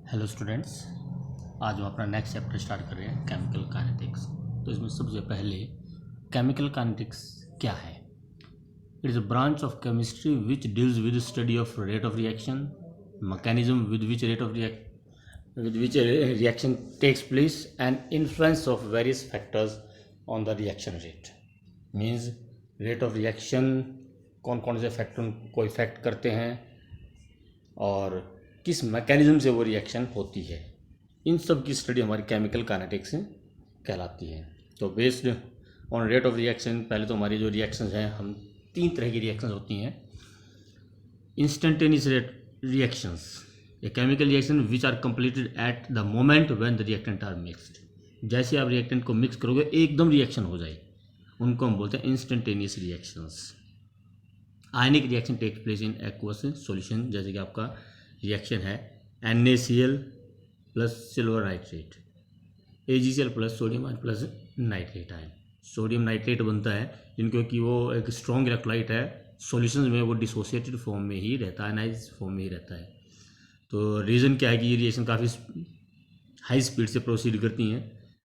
Hello students, आज हम अपना नेक्स्ट चैप्टर स्टार्ट कर रहे हैं केमिकल काइनेटिक्स। तो इसमें सबसे पहले केमिकल काइनेटिक्स क्या है। It is a branch of chemistry which deals with study of rate of reaction, mechanism with which reaction takes place and influence of various factors on the reaction rate. Means rate of reaction कौन कौन से factor को effect करते हैं और किस mechanism से वो रिएक्शन होती है, इन सब की स्टडी हमारी केमिकल काइनेटिक्स कहलाती है। तो based on rate of reaction, पहले तो हमारी जो रिएक्शंस हैं, हम तीन तरह की रिएक्शंस होती हैं। Instantaneous reactions, a chemical reaction which are completed at the moment when the reactant are mixed. जैसे आप रिएक्टेंट को मिक्स करोगे एकदम रिएक्शन हो जाए, उनको हम बोलते हैं instantaneous reactions. Ionic reaction takes place in aqueous solution, जैसे कि आपका रिएक्शन है NaCl plus silver nitrate, AgCl plus sodium ion plus nitrate ion. Sodium nitrate बनता है क्योंकि वो एक स्ट्रॉन्ग इलेक्ट्रोलाइट है, सॉल्यूशन में वो डिसोसिएटेड फॉर्म में ही रहता है, आयनाइज फॉर्म में ही रहता है। तो रीज़न क्या है कि ये रिएक्शन काफ़ी हाई स्पीड से प्रोसीड करती हैं।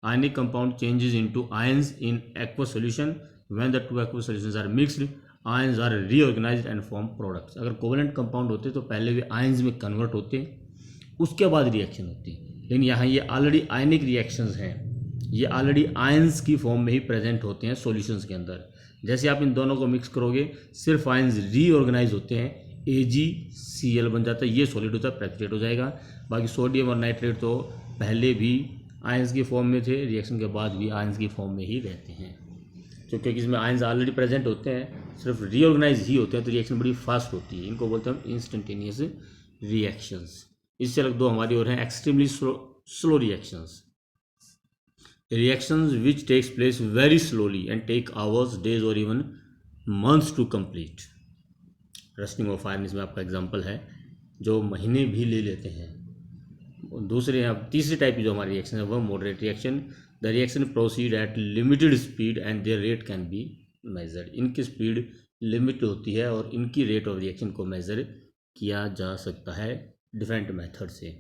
Ionic compound changes into ions in aqueous solution when the two aqueous solutions are mixed, ions are reorganised and form products. अगर कोवेलेंट कंपाउंड होते तो पहले वे आयंस में कन्वर्ट होते, उसके बाद रिएक्शन होती। लेकिन यहाँ ये ऑलरेडी आयनिक रिएक्शंस हैं, ये ऑलरेडी आयंस की फॉर्म में ही प्रेजेंट होते हैं सॉल्यूशंस के अंदर। जैसे आप इन दोनों को मिक्स करोगे, सिर्फ आयंस रीऑर्गेनाइज होते हैं, AgCl बन जाता है, ये सॉलिड होता है, प्रेसिपिटेट हो जाएगा। बाकी सोडियम और नाइट्रेट तो पहले भी आयंस की फॉर्म में थे, रिएक्शन के बाद भी आयंस की फॉर्म में ही रहते हैं। तो क्योंकि इसमें आयंस ऑलरेडी प्रेजेंट होते हैं, सिर्फ रीऑर्गेनाइज ही होते हैं, तो रिएक्शन बड़ी फास्ट होती है। इनको बोलते हैं हम इंस्टेंटेनियस रिएक्शंस। इससे अलग दो हमारी और हैं extremely slow reactions, reactions which takes place very slowly and take hours, days और even months to complete. Rusting of iron इसमें आपका एग्जांपल है, जो महीने भी ले लेते हैं। दूसरे अब तीसरी टाइप की जो हमारी रिएक्शन है वह moderate reaction. The reaction proceed at limited speed and their rate can be measured. इनकी स्पीड लिमिट होती है और इनकी रेट ऑफ रिएक्शन को मेज़र किया जा सकता है डिफरेंट मेथड से।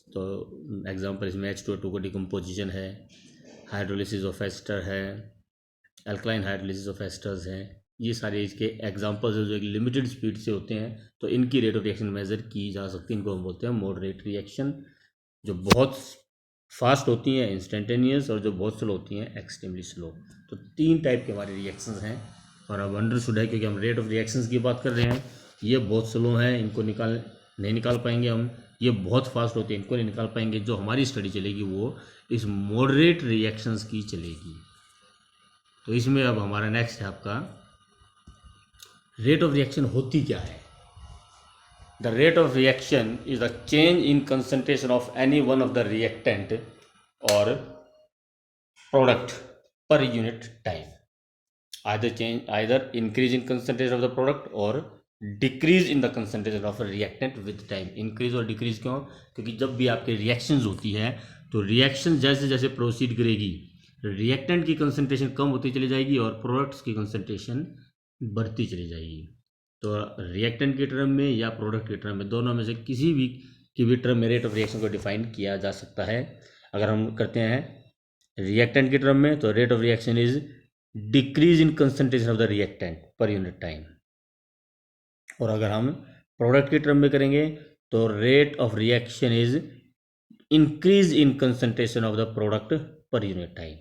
तो एग्जांपल इसमें H2O2 को डिकम्पोजिशन है, हाइड्रोलिसिस ऑफ एस्टर है, अल्कलाइन हाइड्रोलिसिस ऑफ एस्टर्स हैं। ये सारे इसके एग्जांपल्स जो एक लिमिटेड स्पीड से होते हैं, तो इनकी रेट ऑफ रिएक्शन मेज़र की जा सकती है। इनको हम बोलते हैं मॉडरेट रिएक्शन। जो बहुत फास्ट होती हैं इंस्टेंटेनियस, और जो बहुत स्लो होती हैं एक्सट्रीमली स्लो। तो तीन टाइप के हमारे रिएक्शंस हैं, और अब अंडरस्टूड है क्योंकि हम रेट ऑफ रिएक्शंस की बात कर रहे हैं। ये बहुत स्लो हैं, इनको नहीं निकाल पाएंगे हम। ये बहुत फास्ट होते हैं, इनको नहीं निकाल पाएंगे। जो हमारी स्टडी चलेगी वो इस मॉडरेट रिएक्शंस की चलेगी। तो इसमें अब हमारा नेक्स्ट है आपका रेट ऑफ रिएक्शन होती क्या है। The rate of reaction is the change in concentration of any one of the reactant or product per unit time. Either increase in concentration of the product or decrease in the concentration of a reactant with time. Increase और decrease क्यों? क्योंकि जब भी आपके reactions होती है तो reaction जैसे जैसे proceed करेगी, reactant की concentration कम होती चली जाएगी और products की concentration बढ़ती चली जाएगी। तो रिएक्टेंट के टर्म में या प्रोडक्ट के टर्म में, दोनों में से किसी भी की भी टर्म में रेट ऑफ रिएक्शन को डिफाइन किया जा सकता है। अगर हम करते हैं रिएक्टेंट के टर्म में, तो rate of reaction is decrease in concentration of the reactant per unit time. और अगर हम प्रोडक्ट के टर्म में करेंगे तो rate of reaction is increase in concentration of the product per unit time.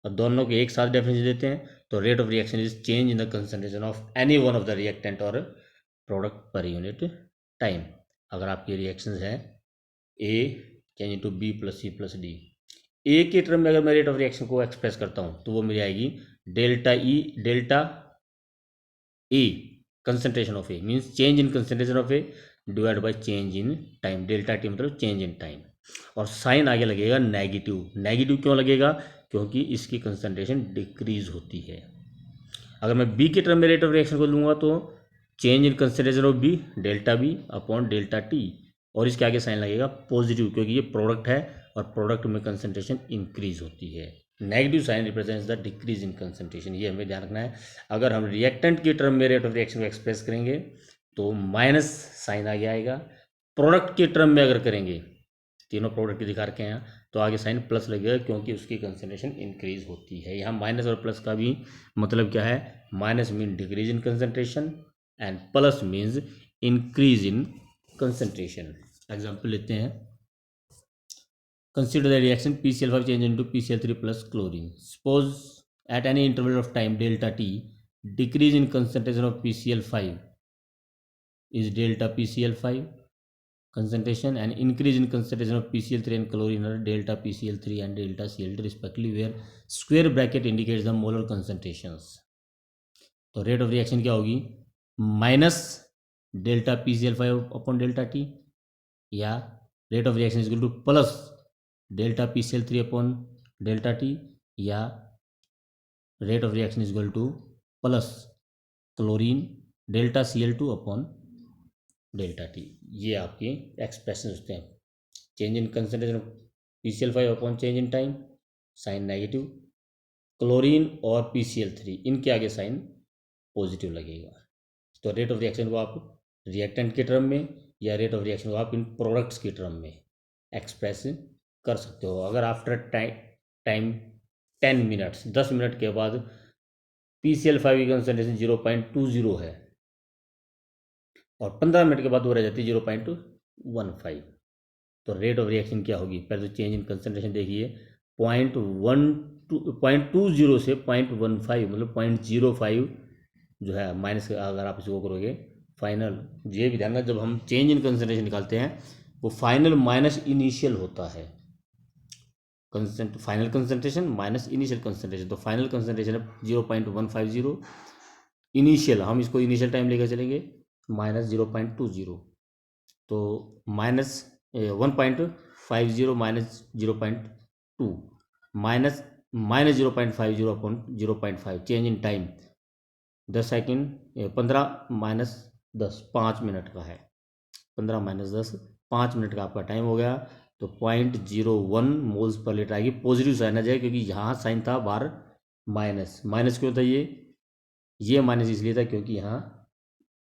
और दोनों के एक साथ डेफिनेशन देते हैं, तो rate of reaction is change in the concentration of any one of the reactant और प्रोडक्ट पर यूनिट टाइम। अगर आपकी रिएक्शन है A change into B plus C plus D, A के टर्म में अगर मैं रेट ऑफ रिएक्शन को express करता हूँ तो वो मेरी आएगी delta E concentration of A means change in concentration of A divide by change in time. Delta T मतलब चेंज इन टाइम, और साइन आगे लगेगा नेगेटिव। नेगेटिव क्यों लगेगा? क्योंकि इसकी कंसंट्रेशन डिक्रीज होती है। अगर मैं B के टर्म में रेट ऑफ रिएक्शन को लूँगा तो change in concentration of B delta B upon delta T, और इसके आगे साइन लगेगा पॉजिटिव क्योंकि ये प्रोडक्ट है और प्रोडक्ट में कंसंट्रेशन इंक्रीज होती है। Negative sign represents the decrease in concentration, ये हमें ध्यान रखना है। अगर हम रिएक्टेंट के टर्म में रेट ऑफ रिएक्शन को एक्सप्रेस करेंगे तो माइनस साइन आगे आएगा। प्रोडक्ट के टर्म में अगर करेंगे तीनों प्रोडक्ट की दिखा रखे हैं, तो आगे साइन प्लस लगेगा क्योंकि उसकी कंसंट्रेशन इंक्रीज होती है। यहाँ माइनस और प्लस का भी मतलब क्या है, minus mean decrease in concentration and plus means increase in concentration. Example लेते हैं, consider the reaction PCl5 change into PCl3 plus chlorine. Suppose at any interval of time delta t, decrease in concentration of PCl5 is delta PCl5 concentration, and increase in concentration of PCl3 and chlorine are delta PCl3 and delta Cl2 respectively, where square bracket indicates the molar concentrations. तो rate of reaction क्या होगी, minus delta PCl5 upon delta T, या rate of reaction is equal to plus delta PCl3 upon delta T, या rate of reaction is equal to plus chlorine delta Cl2 upon delta T. ये आपके expression होते हैं। Change in concentration of PCl5 upon change in time, sign negative, chlorine और PCl3 इनके आगे sign positive लगेगा। तो रेट ऑफ रिएक्शन को आप रिएक्टेंट के टर्म में या रेट ऑफ रिएक्शन को आप इन प्रोडक्ट्स के टर्म में एक्सप्रेस कर सकते हो। अगर आफ्टर टाइम 10 मिनट्स 10 मिनट के बाद PCl5 की कंसंट्रेशन 0.20 है और 15 मिनट के बाद वो रह जाती है 0.15, तो रेट ऑफ रिएक्शन क्या होगी, पहले तो चेंज इन कंसंट्रेशन देखिए, 0.20 से 0.15 मतलब 0.05 जो है माइनस, अगर आप इसको करोगे फाइनल, ये भी ध्यान रखना जब हम चेंज इन कंसंट्रेशन निकालते हैं वो फाइनल माइनस इनिशियल होता है, final concentration minus initial concentration, तो फाइनल कंसंट्रेशन है 0.150, इनिशियल हम इसको इनिशियल टाइम लेकर चलेंगे माइनस 0.20, तो minus 1.50 minus 0.2 minus 0.50 upon 0.5, change in time 10 second 15 minus 10 5 minute का है, 15 माइनस 10 5 मिनट का आपका टाइम हो गया, तो 0.01 मोल्स पर लीटर आएगी। पॉजिटिव साइन आ जाएगा क्योंकि यहाँ साइन था बाहर माइनस, माइनस क्यों था, ये माइनस इसलिए था क्योंकि यहाँ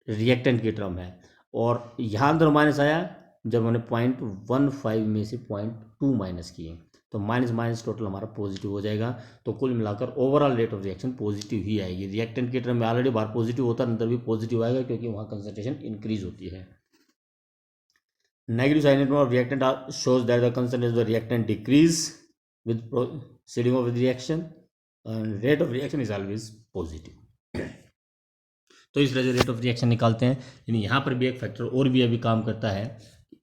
रिएक्टेंट की टर्म है, और यहाँ अंदर माइनस आया जब हमने 0.15 में से 0.2 माइनस किए, तो माइनस माइनस टोटल हमारा पॉजिटिव हो जाएगा। तो कुल मिलाकर overall rate of reaction positive ही आएगी। रिएक्टेंट के टर्म में ऑलरेडी बाहर पॉजिटिव होता है, अंदर भी पॉजिटिव आएगा क्योंकि वहाँ कंसंट्रेशन इंक्रीज होती है। Negative sign of reactant shows that the concentration of the reactant decrease with proceeding of the reaction, and rate of reaction is always positive. तो इस तरह से रेट ऑफ रिएक्शन निकालते हैं। यानी यहाँ पर भी एक फैक्टर और भी अभी काम करता है,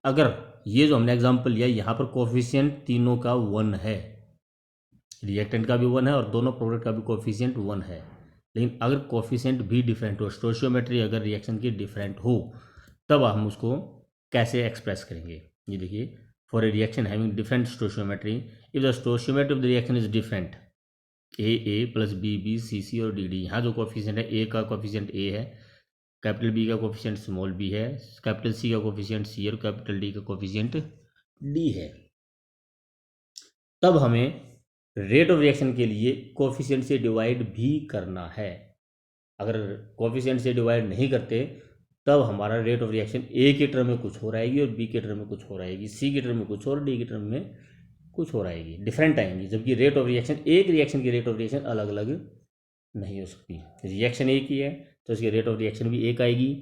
अगर ये जो हमने एग्जांपल लिया यहाँ पर कोफिशिएंट तीनों का 1 है, रिएक्टेंट का भी 1 है और दोनों प्रोडक्ट का भी कोफिशिएंट 1 है, लेकिन अगर कोफिशिएंट भी डिफरेंट हो, स्टोइचियोमेट्री अगर रिएक्शन की डिफरेंट हो, तब हम उसको कैसे एक्सप्रेस करेंगे। ये देखिए, for a reaction having different stoichiometry, if the stoichiometry of the reaction is different, A plus B C और डी, यहाँ जो कोफिशिएंट है, ए का कोफिशिएंट ए है, कैपिटल बी का कोफिशिएंट स्मॉल बी है, कैपिटल सी का कोफिशिएंट सी और कैपिटल डी का कोफिशिएंट डी है, तब हमें रेट ऑफ रिएक्शन के लिए कोफिशिएंट से डिवाइड भी करना है। अगर कोफिशिएंट से डिवाइड नहीं करते तब हमारा रेट ऑफ रिएक्शन ए के टर्म में कुछ हो रहेगी और बी के टर्म में कुछ हो रहेगी, सी के टर्म में कुछ और डी के टर्म में कुछ हो रहेगी, डिफरेंट आएंगी, जबकि रेट ऑफ रिएक्शन एक रिएक्शन की रेट ऑफ रिएक्शन अलग अलग नहीं हो सकती। रिएक्शन एक ही है तो इसकी रेट ऑफ रिएक्शन भी एक आएगी,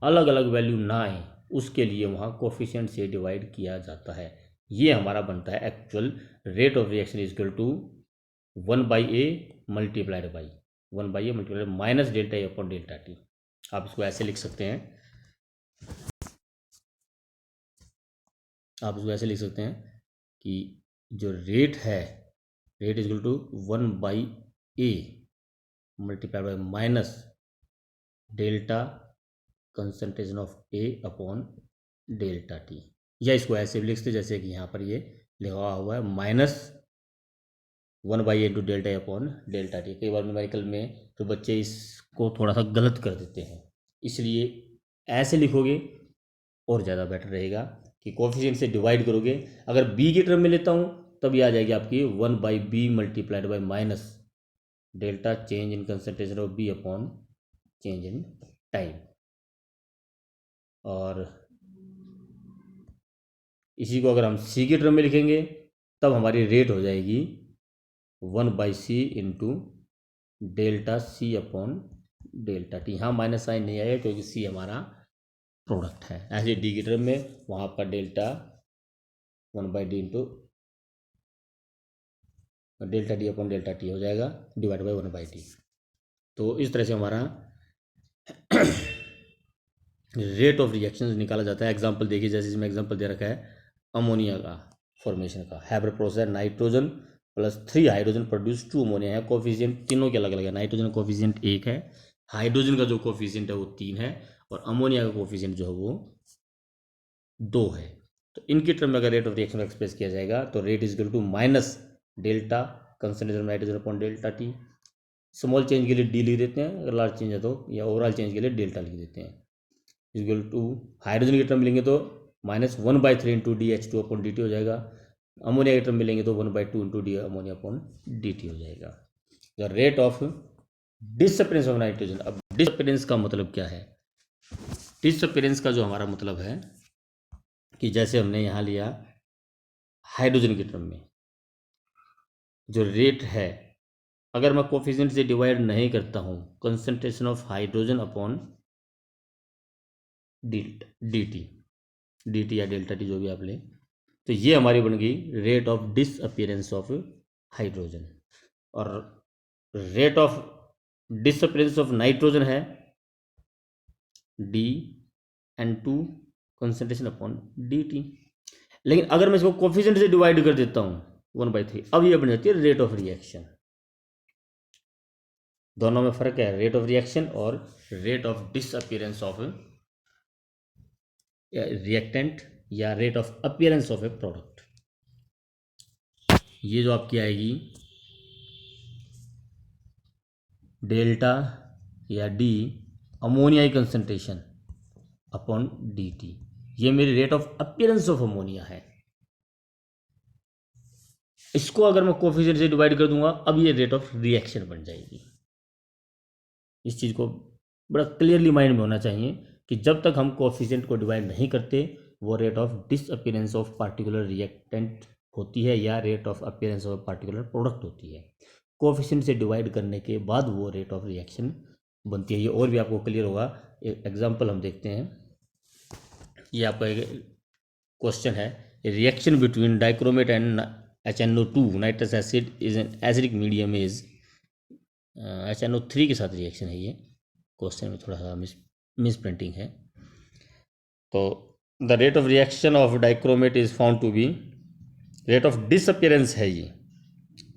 अलग अलग वैल्यू ना आए उसके लिए वहाँ कोफिशिएंट से डिवाइड किया जाता है। ये हमारा बनता है actual rate of reaction is equal to 1/a multiplied by minus delta A upon delta T. आप इसको ऐसे लिख सकते हैं, कि जो रेट है, rate is equal to 1/a multiplied by minus delta concentration of A upon delta T, या इसको ऐसे भी लिख सकते जैसे कि यहाँ पर ये लिखा हुआ है minus 1/a into delta A upon delta T. कई बार न्यूमेरिकल में तो बच्चे इसको थोड़ा सा गलत कर देते हैं, इसलिए ऐसे लिखोगे और ज़्यादा बेटर रहेगा कि कोफिशिएंट से डिवाइड करोगे। अगर बी की टर्म में लेता हूँ तब ये आ जाएगी आपकी 1/b multiplied by minus delta change in concentration of B upon change in time. और इसी को अगर हम सी के टर्म में लिखेंगे तब हमारी रेट हो जाएगी 1/c into delta C upon delta T. यहाँ माइनस साइन नहीं आएगा क्योंकि सी हमारा प्रोडक्ट है। ऐसे डी की टर्म में वहाँ आपका delta 1/d into delta D upon delta T हो जाएगा डिवाइड बाई 1/d। तो इस तरह से हमारा रेट ऑफ रिएक्शन निकाला जाता है। एग्जांपल देखिए, जैसे इसमें एग्जांपल दे रखा है अमोनिया का फॉर्मेशन का। Haber process nitrogen plus 3 hydrogen produce 2 ammonia है। कोफिशिएंट तीनों के अलग अलग है। नाइट्रोजन कोफिशिएंट 1 है, हाइड्रोजन का जो कोफिशिएंट है वो 3 है, और अमोनिया का कोफिशिएंट जो है वो 2 है। तो इनके टर्म में अगर रेट ऑफ रिएक्शन एक्सप्रेस किया जाएगा तो rate is equal to minus delta concentration nitrogen upon delta T. Small change के लिए डी लिख देते हैं, अगर लार्ज चेंज है तो, या ओवरऑल चेंज के लिए डेल्टा लिख देते हैं। इक्वल टू हाइड्रोजन के टर्म मिलेंगे तो -1/3 into D H two upon D T हो जाएगा। अमोनिया के टर्म मिलेंगे तो 1/2 into D ammonia upon D T हो जाएगा। The rate of disappearance of nitrogen. अब डिसअपीयरेंस का मतलब क्या है? डिसअपीयरेंस का जो हमारा मतलब है कि जैसे हमने यहाँ लिया हाइड्रोजन के टर्म में जो रेट है, अगर मैं कोफिशिएंट से डिवाइड नहीं करता हूँ concentration of hydrogen upon D T या डेल्टा टी जो भी आप लें, तो ये हमारी बन गई rate of disappearance of hydrogen. और rate of disappearance of nitrogen है N2 concentration upon D T. लेकिन अगर मैं इसको कोफिशिएंट से डिवाइड कर देता हूँ 1/3, अब ये बन जाती है रेट ऑफ रिएक्शन। दोनों में फर्क है, रेट ऑफ रिएक्शन और rate of disappearance of reactant या rate of appearance of a product. ये जो आपकी आएगी डेल्टा या D ammonia concentration upon D T, ये मेरी rate of appearance of ammonia है। इसको अगर मैं कोफिशिएंट से डिवाइड कर दूंगा, अब ये रेट ऑफ रिएक्शन बन जाएगी। इस चीज़ को बड़ा क्लियरली माइंड में होना चाहिए कि जब तक हम कोफिशिएंट को डिवाइड नहीं करते वो rate of disappearance of particular reactant होती है या rate of appearance of particular product होती है। कोफिशिएंट से डिवाइड करने के बाद वो रेट ऑफ रिएक्शन बनती है। ये और भी आपको क्लियर होगा। एक एग्जांपल हम देखते हैं। ये आपका एक क्वेश्चन है, reaction between dichromate and HNO2 nitrous acid is an acidic medium is HNO3 के साथ रिएक्शन है। ये क्वेश्चन में थोड़ा सा मिस प्रिंटिंग है। तो the rate of reaction of dichromate is found to be, rate of disappearance है ये,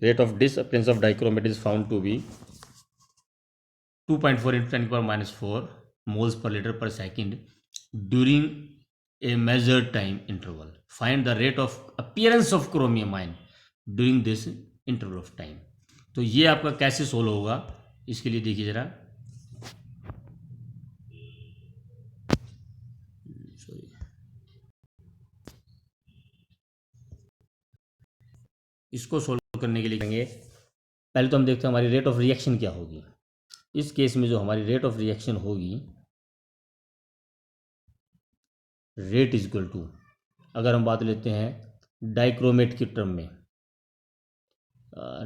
rate of disappearance of dichromate is found to be 2.4 × 10⁻⁴ moles per liter per second during a measured time interval. Find the rate of appearance of chromium ion during this interval of time. तो ये आपका कैसे solve होगा, इसके लिए देखिए जरा। इसको सोल्व करने के लिए करेंगे, पहले तो हम देखते हैं हमारी रेट ऑफ रिएक्शन क्या होगी। इस केस में जो हमारी रेट ऑफ रिएक्शन होगी, रेट इज इक्वल टू, अगर हम बात लेते हैं डाइक्रोमेट की टर्म में,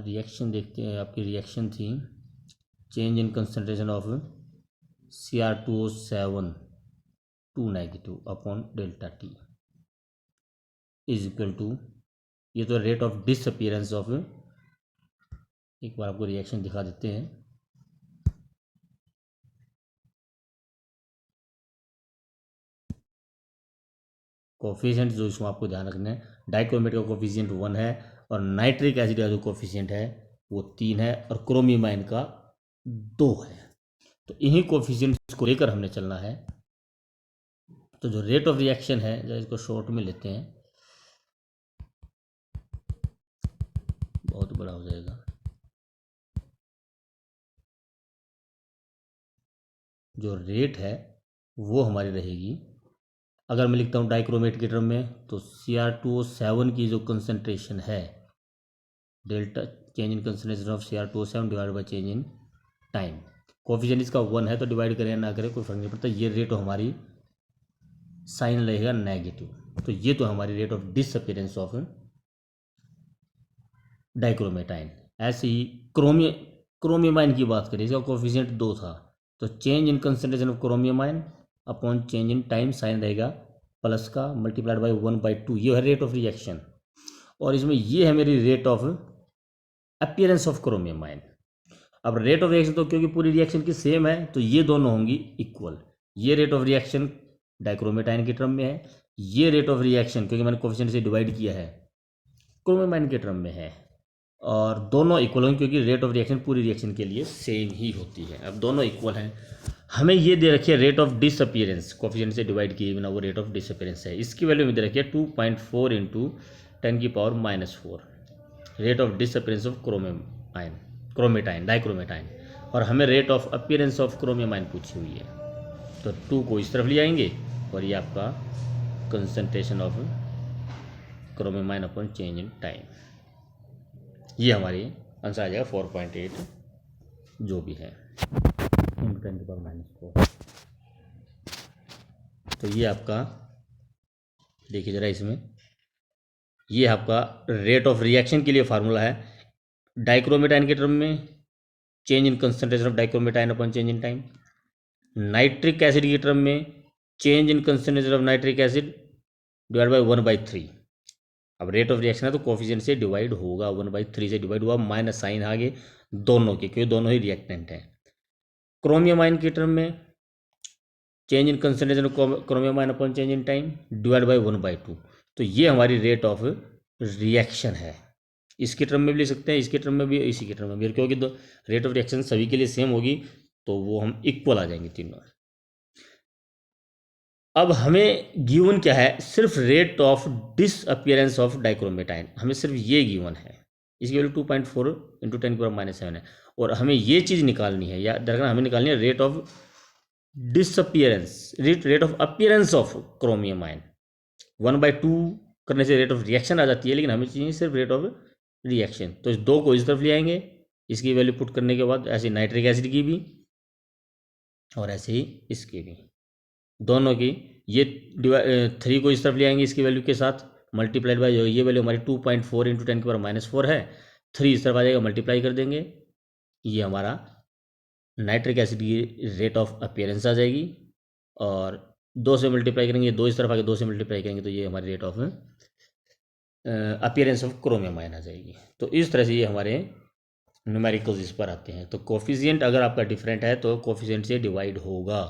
रिएक्शन देखते हैं। आपकी रिएक्शन थी change in concentration of Cr2O7 2 negative upon delta T is equal to, ये तो रेट ऑफ डिसअपीयरेंस ऑफ, एक बार आपको रिएक्शन दिखा देते हैं। कोफिशिएंट जो इसमें आपको ध्यान रखना है, डाइक्रोमेट का कोफिशिएंट 1 है और नाइट्रिक एसिड का जो कोफिशिएंट है वो 3 है और क्रोमियम आयन का 2 है। तो इन्हीं कोफिशिएंट्स को लेकर हमने चलना है। तो जो रेट ऑफ रिएक्शन है, जो इसको शॉर्ट में लेते हैं, बहुत बड़ा हो जाएगा। जो रेट है वो हमारी रहेगी, अगर मैं लिखता हूँ डाइक्रोमेट के टर्म में, तो Cr2O7 की जो कंसंट्रेशन है, delta change in concentration of Cr2O7 divide by change in time. Coefficient इसका 1 है तो डिवाइड करें या ना करें कोई फर्क नहीं पड़ता। ये रेट हमारी साइन रहेगा नेगेटिव। तो ये तो हमारी रेट ऑफ डिसअपीयरेंस ऑफ डाइक्रोमेटाइन। ऐसे ही क्रोमियमाइन की बात करें, इसका कोफिशिएंट 2 था, तो change in concentration of chromium ion upon change in time, sign रहेगा प्लस का मल्टीप्लाइड बाई 1/2, ये है रेट ऑफ रिएक्शन। और इसमें ये है मेरी रेट ऑफ अपीयरेंस ऑफ क्रोमियमाइन। अब रेट ऑफ रिएक्शन तो क्योंकि पूरी रिएक्शन की सेम है तो ये दोनों होंगी इक्वल। ये रेट ऑफ रिएक्शन डाइक्रोमेटाइन के टर्म में है, ये रेट ऑफ रिएक्शन क्योंकि मैंने कोफिशिएंट से डिवाइड किया है क्रोमियमाइन के टर्म में है, और दोनों इक्वल होंगे क्योंकि रेट ऑफ रिएक्शन पूरी रिएक्शन के लिए सेम ही होती है। अब दोनों इक्वल हैं। हमें ये दे रखी है रेट ऑफ डिसअपीयरेंस, कोफिशिएंट से डिवाइड किए बिना वो रेट ऑफ डिसअपीयरेंस है। इसकी वैल्यू में दे रखी है 2.4 into 10⁻⁻⁴ rate of disappearance of chromate ion dichromate ion, और हमें rate of appearance of chromium ion पूछी हुई है। तो 2 को इस तरफ ले आएंगे और ये आपका concentration of chromium ion upon change in time, ये हमारी आंसर आ जाएगा 4.8 जो भी है इंटू 10⁻⁻⁴। तो ये आपका देखिए ज़रा, इसमें ये आपका रेट ऑफ रिएक्शन के लिए फार्मूला है डाइक्रोमेटाइन के टर्म में change in concentration of dichromate ion upon change in time, nitric acid के टर्म में change in concentration of nitric acid divide by 1/3। अब रेट ऑफ रिएक्शन है तो कोफिशिएंट से डिवाइड होगा, 1/3 से डिवाइड हुआ, माइनस साइन आगे दोनों के क्योंकि दोनों ही रिएक्टेंट हैं। क्रोमियमाइन के टर्म में change in concentration of chromium ion upon change in time divide by 1/2। तो ये हमारी रेट ऑफ रिएक्शन है। इसके टर्म में भी ले सकते हैं, इसके टर्म में भी, इसी के टर्म में भी, क्योंकि रेट ऑफ रिएक्शन सभी के लिए सेम होगी तो वो हम इक्वल आ जाएंगे तीनों। अब हमें गिवन क्या है, सिर्फ रेट ऑफ डिसअपीयरेंस ऑफ डाइक्रोमेटाइन, हमें सिर्फ ये गिवन है। इसकी वैल्यू 2.4 इंटू 10⁻⁷ है, और हमें ये चीज़ निकालनी है, या दरअसल हमें निकालनी है rate of disappearance, rate of appearance of chromium ion. 1/2 करने से रेट ऑफ रिएक्शन आ जाती है, लेकिन हमें चाहिए सिर्फ रेट ऑफ रिएक्शन। तो इस 2 को इस तरफ ले आएंगे, इसकी वैल्यू पुट करने के बाद ऐसे नाइट्रिक एसिड की भी और ऐसे ही इसकी भी, दोनों की ये 3 को इस तरफ ले आएंगे इसकी वैल्यू के साथ, मल्टीप्लाइड बाई ये वैल्यू हमारी 2.4 इंटू 10⁻⁴ है, 3 इस तरफ आ जाएगा, मल्टीप्लाई कर देंगे, ये हमारा नाइट्रिक एसिड की रेट ऑफ अपीयरेंस आ जाएगी, और 2 से मल्टीप्लाई करेंगे, 2 इस तरफ आगे 2 से मल्टीप्लाई करेंगे तो ये हमारी रेट ऑफ अपीयरेंस ऑफ क्रोमियमाइन आ जाएगी। तो इस तरह से ये हमारे न्यूमेरिकल्स इस पर आते हैं। तो कोफिशिएंट अगर आपका डिफरेंट है तो कोफिशिएंट से डिवाइड होगा,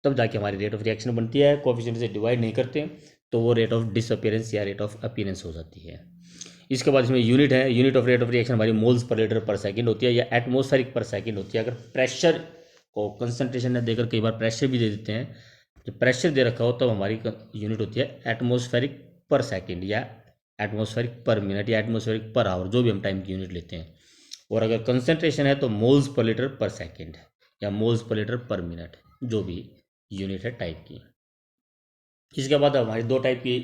तब जाके हमारी रेट ऑफ रिएक्शन बनती है। कोफिशिएंट से डिवाइड नहीं करते तो वो रेट ऑफ डिसअपीयरेंस या रेट ऑफ अपीयरेंस हो जाती है। इसके बाद इसमें यूनिट है, unit of rate of reaction हमारी मोल्स पर लीटर पर सेकंड होती है या एटमॉस्फेरिक पर सेकंड होती है। अगर प्रेशर को कंसंट्रेशन देकर कई बार प्रेशर भी दे देते हैं, जब प्रेशर दे रखा हो तब हमारी यूनिट होती है एटमॉस्फेरिक पर सेकंड या एटमॉस्फेरिक पर मिनट या एटमॉस्फेरिक पर आवर, जो भी हम टाइम की यूनिट लेते हैं। और अगर कंसंट्रेशन है तो मोल्स पर लीटर पर सेकंड या मोल्स पर लीटर पर मिनट, जो भी यूनिट है टाइप की। इसके बाद हमारी 2 टाइप की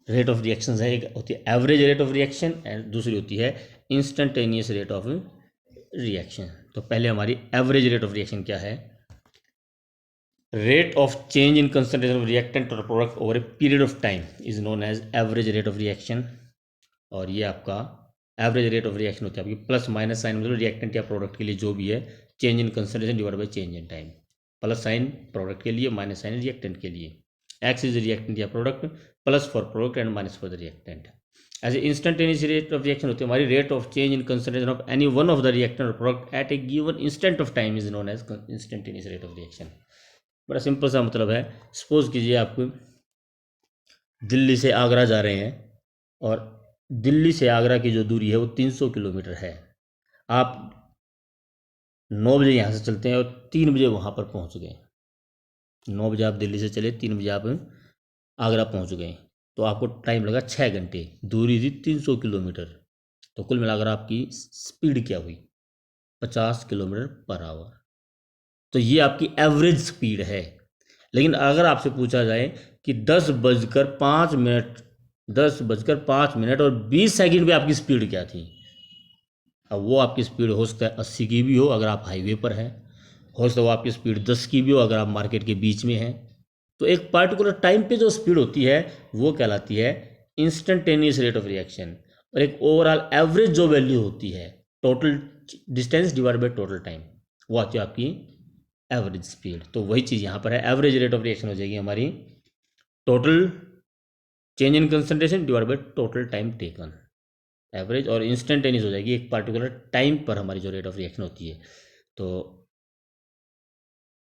रेट ऑफ रिएक्शंस है, एक होती है average rate of reaction and दूसरी होती है इंस्टेंटेनियस रेट ऑफ रिएक्शन। तो पहले हमारी एवरेज रेट ऑफ रिएक्शन क्या है, rate of change in concentration of reactant और product over a period of time is known as average rate of reaction. और ये आपका एवरेज रेट ऑफ रिएक्शन होती है आपकी प्लस माइनस साइन, मतलब रिएक्टेंट या प्रोडक्ट के लिए जो भी है, change in concentration divide by change in time, plus sign product के लिए, माइनस साइन रिएक्टेंट के लिए। एक्स इज रिएक्टेंट या product, plus for product and minus for the reactant. ऐसे इंस्टेंटेनियस रेट ऑफ रिएक्शन होती है हमारी rate of change in concentration of any one of the reactant और product at A given instant of time is known as instantaneous rate of reaction. बड़ा simple सा मतलब है, suppose कीजिए आप दिल्ली से आगरा जा रहे हैं और दिल्ली से आगरा की जो दूरी है वो 300 किलोमीटर है। आप 9 बजे यहाँ से चलते हैं और 3 बजे वहाँ पर पहुँच गए। 9 बजे आप दिल्ली से चले, 3 बजे आप आगरा पहुँच गए, तो आपको टाइम लगा 6 घंटे, दूरी थी 300 किलोमीटर। तो कुल मिलाकर आपकी स्पीड क्या हुई, 50 किलोमीटर पर आवर। तो ये आपकी एवरेज स्पीड है। लेकिन अगर आपसे पूछा जाए कि 10:05 और 20 सेकंड पे आपकी स्पीड क्या थी, अब वो आपकी स्पीड हो सकता है 80 की भी हो अगर आप हाईवे पर हैं, हो सकता है वो आपकी स्पीड 10 की भी हो अगर आप मार्केट के बीच में हैं, तो एक पार्टिकुलर टाइम पे जो स्पीड होती है वो कहलाती है इंस्टेंटेनियस रेट ऑफ रिएक्शन, और एक ओवरऑल एवरेज जो वैल्यू होती है total distance divide by total time, वो आती है आपकी एवरेज स्पीड। तो वही चीज़ यहाँ पर है, एवरेज रेट ऑफ रिएक्शन हो जाएगी हमारी total change in concentration divide by total time taken, average, और इंस्टेंटेनियस हो जाएगी एक पार्टिकुलर टाइम पर हमारी जो रेट ऑफ रिएक्शन होती है। तो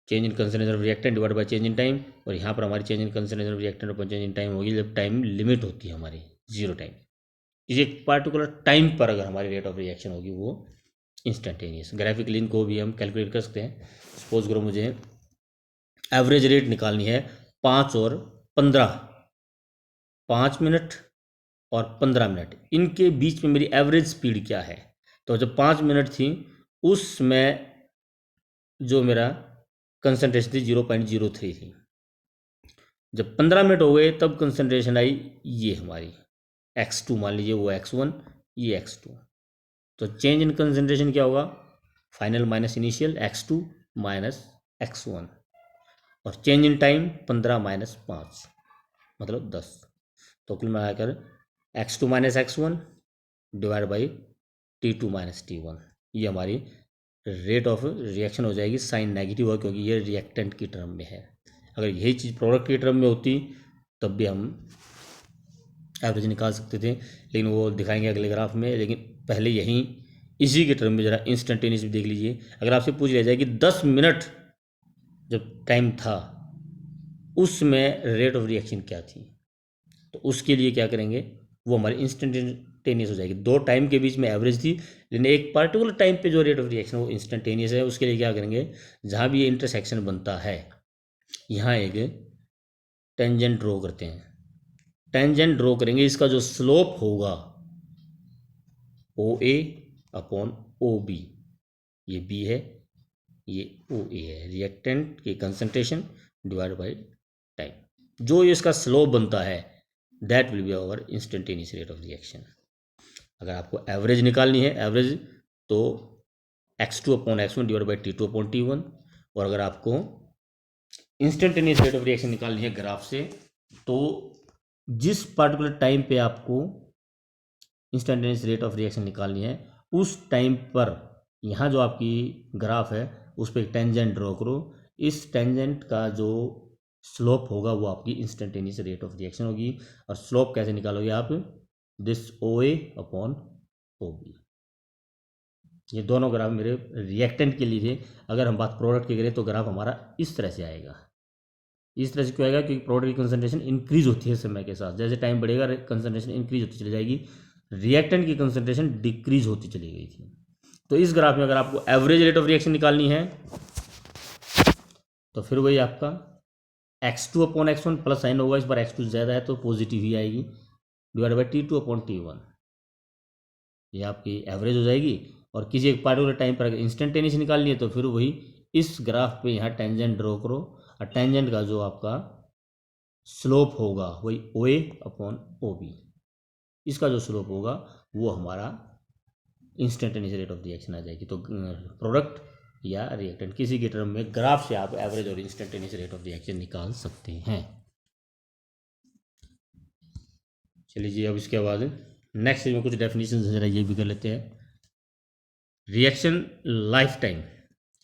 change in concentration of reactant divide by change in time, और यहाँ पर हमारी change in concentration of reactant upon change in time होगी जब टाइम लिमिट होती है हमारी जीरो टाइम। इस एक पार्टिकुलर टाइम पर अगर हमारी रेट ऑफ रिएक्शन होगी वो इंस्टेंटेनियस। ग्राफिकली इनको भी हम कैलकुलेट कर सकते हैं। सपोज करो मुझे एवरेज रेट निकालनी है 5 और 15, 5 मिनट और 15 मिनट, इनके बीच में मेरी एवरेज स्पीड क्या है। तो जब 5 मिनट थी उसमें जो मेरा कंसंट्रेशन थी 0.03 थी, जब 15 मिनट हो गए तब कंसंट्रेशन आई ये हमारी x2, मान लीजिए वो x1 ये x2। तो चेंज इन कंसंट्रेशन क्या होगा, final minus initial x2 minus x1, और चेंज इन टाइम 15 माइनस 5 मतलब 10। तो कुल मिलाकर x2 minus x1 divide by T2 minus T1, ये हमारी रेट ऑफ रिएक्शन हो जाएगी। साइन नेगेटिव है क्योंकि ये रिएक्टेंट की टर्म में है। अगर यही चीज़ प्रोडक्ट की टर्म में होती तब भी हम एवरेज निकाल सकते थे, लेकिन वो दिखाएंगे अगले ग्राफ में। लेकिन पहले यहीं इसी के टर्म में ज़रा इंस्टेंटेनियस भी देख लीजिए। अगर आपसे पूछ लिया जाए कि 10 मिनट जब टाइम था उसमें रेट ऑफ रिएक्शन क्या थी, तो उसके लिए क्या करेंगे, वो हमारी इंस्टेंटेनियस हो जाएगी। दो टाइम के बीच में एवरेज थी, लेकिन एक पार्टिकुलर टाइम पे जो रेट ऑफ रिएक्शन वो इंस्टेंटेनियस है। उसके लिए क्या करेंगे, जहाँ भी ये इंटरसेक्शन बनता है यहाँ एक टेंजेंट ड्रॉ करते हैं। टेंजेंट ड्रॉ करेंगे, इसका जो स्लोप होगा ओ ए अपॉन ओ बी, ये बी है ये ओ ए है, रिएक्टेंट की कंसंट्रेशन डिवाइड बाई टाइम। जो इसका स्लोप बनता है that will be our instantaneous rate of reaction. अगर आपको एवरेज निकालनी है, एवरेज तो x2 upon x1 divide by T2 upon T1, और अगर आपको इंस्टेंटेनियस रेट ऑफ रिएक्शन निकालनी है ग्राफ से, तो जिस पार्टिकुलर टाइम पे आपको इंस्टेंटेनियस रेट ऑफ रिएक्शन निकालनी है उस टाइम पर यहाँ जो आपकी ग्राफ है उस पर एक टेंजेंट ड्रॉ करो। इस टेंजेंट का जो स्लोप होगा वो आपकी इंस्टेंटेनियस रेट ऑफ रिएक्शन होगी। और स्लोप कैसे निकालोगे आप, this O A upon O B. ये दोनों ग्राफ मेरे रिएक्टेंट के लिए थे। अगर हम बात प्रोडक्ट की करें तो ग्राफ हमारा इस तरह से आएगा। इस तरह से क्यों आएगा, क्योंकि प्रोडक्ट की कंसंट्रेशन इंक्रीज होती है समय के साथ। जैसे टाइम बढ़ेगा कंसंट्रेशन इंक्रीज होती चली जाएगी, रिएक्टेंट की कंसंट्रेशन डिक्रीज होती चली गई थी। तो इस ग्राफ में अगर आपको एवरेज रेट ऑफ रिएक्शन निकालनी है तो फिर वही आपका x2 upon x1 plus sign होगा, इस बार x2 ज़्यादा है तो पॉजिटिव ही आएगी, divide by T2 upon T1, ये आपकी एवरेज हो जाएगी। और किसी एक पार्टिकुलर टाइम पर अगर इंस्टेंटेनियस निकालनी है तो फिर वही इस ग्राफ पे यहाँ टेंजेंट ड्रॉ करो, और टेंजेंट का जो आपका स्लोप होगा वही ओ ए अपॉन ओ बी, इसका जो स्लोप होगा वो हमारा इंस्टेंटेनियस रेट ऑफ रिएक्शन आ जाएगी। तो प्रोडक्ट या रिएक्टेंट किसी की टर्म में ग्राफ से आप एवरेज और इंस्टेंटेनियस रेट ऑफ रिएक्शन निकाल सकते हैं। चलिए जी, अब इसके बाद नेक्स्ट में कुछ डेफिनेशन जरा ये भी कर लेते हैं। Reaction lifetime,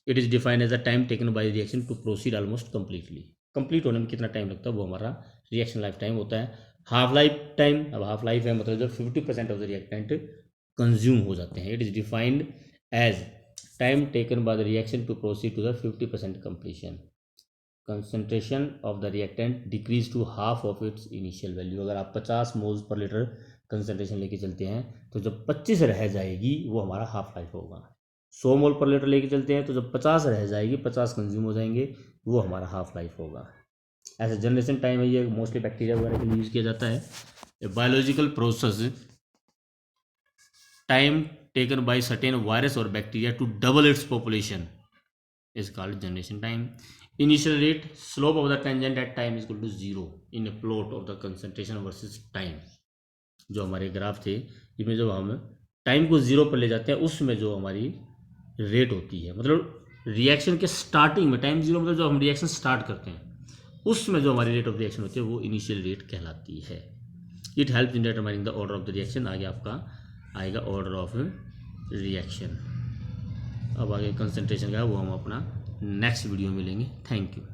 it is defined as a time taken by reaction to proceed almost completely. Complete होने में कितना टाइम लगता है वो हमारा रिएक्शन लाइफ टाइम होता है। हाफ लाइफ टाइम, अब हाफ लाइफ है मतलब जब 50% ऑफ द रिएक्टेंट कंज्यूम हो जाते हैं। It is defined as time taken by the reaction to proceed to the 50% completion. Concentration of the reactant decrease to half of its initial value. अगर आप 50 moles per litre concentration लेके चलते हैं तो जब 25 रह जाएगी वो हमारा हाफ लाइफ होगा। 100 मोल पर लीटर लेके चलते हैं तो जब 50 रह जाएगी, 50 कंज्यूम हो जाएंगे, वो हमारा हाफ लाइफ होगा। ऐसे जनरेशन टाइम है, ये मोस्टली बैक्टीरिया वगैरह के लिए यूज़ किया जाता है। Biological process time taken by certain virus और bacteria to double its population is called generation time. Initial rate slope of the tangent at time is equal to 0 in a plot of the concentration versus time. जो हमारे graph थे इसमें जब हम time को 0 पर ले जाते हैं उसमें जो हमारी रेट होती है, मतलब रिएक्शन के स्टार्टिंग में टाइम 0 मतलब जब हम रिएक्शन स्टार्ट करते हैं उसमें जो हमारी रेट ऑफ रिएक्शन होती है वो इनिशियल रेट कहलाती है। It help in determining the order of the reaction. आगे आपका आएगा ऑर्डर ऑफ रिएक्शन। अब आगे कंसंट्रेशन का है वो हम अपना नेक्स्ट वीडियो में लेंगे। Thank you.